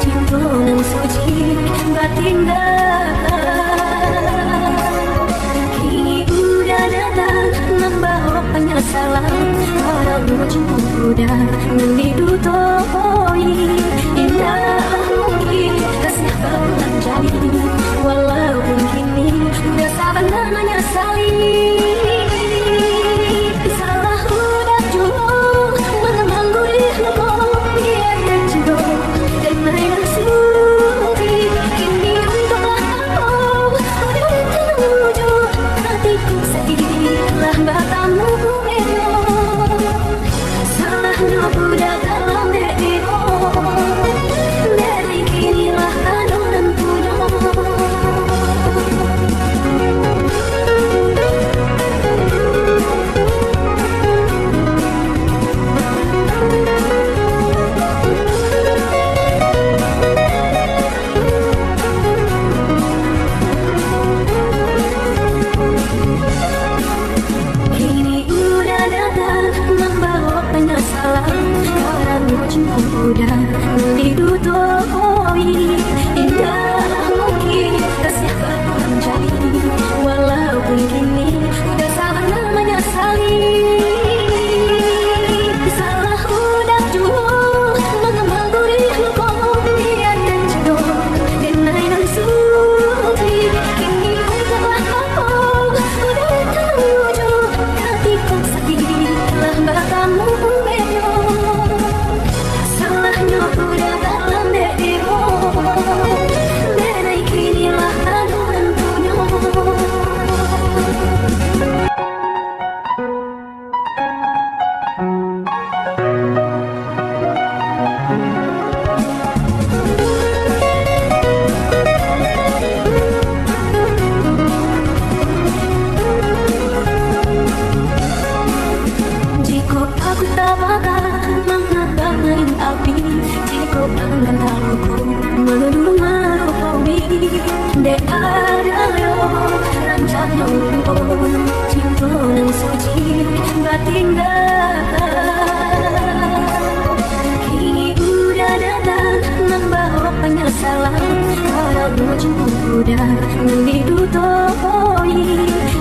cinta nan suci batin kini udah datang membawa penyesalan. Harapmu cinta udah didutoi, indah mungkin kasih kau jadi, walaupun kini udah sabar menyesali. Salah udah dulu mengemang dirimu, biar tercedok dan mainan suci. Kini untuklah kau udah menuju hatiku sakitlah batamu elok. Salahnya udah dalam dirimu, dari kinilah adonan punya. Kini udah datang membawa penyesalan. Karena cinta udah didutoi, indah mungkin kasih kau menjadi, walaupun kini udah sabar menyesali. Salah udah dulu mengemang dirimu, biar tercedok dan mainan suci. Kini untuklah kau udah menuju hatiku sakitlah batamu elok. Salahnya udah dalam dirimu, dari kinilah adonan punya. Jika aku tak bakal menghalangi api, jika enggan taluku menurut hobi, dek ada yo rancangnya pun cinta nan suci batin kini udah datang membawa penyesalan. Karena cinta udah didutoi,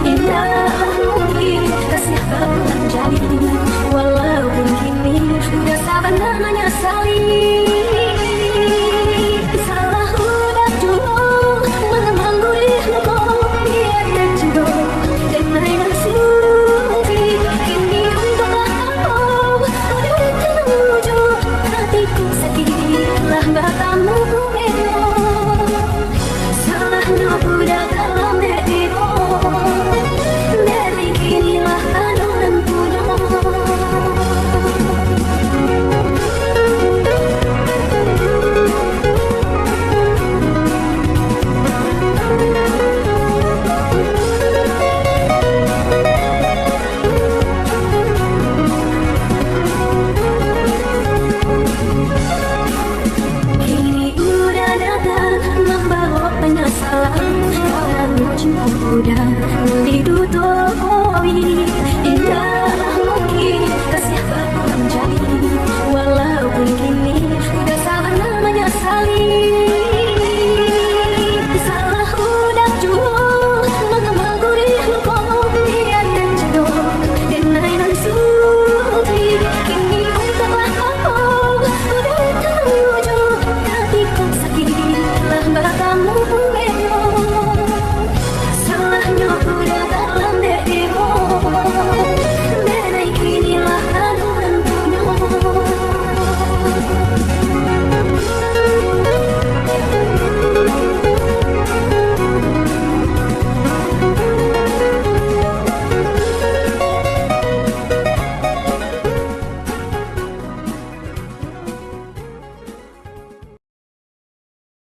indah mungkin kasih kau jadi, walaupun kini udah sabar menyesali. Salah udah dulu mengemang dirimu, biar tercedok dan mainan suci. Kini untuklah kau udah menuju hatiku sakitlah batamu elok. Salahnya udah dalam dirimu, dari kinilah adonan punya. Kini udah datang membawa penyesalan. Karena cinta udah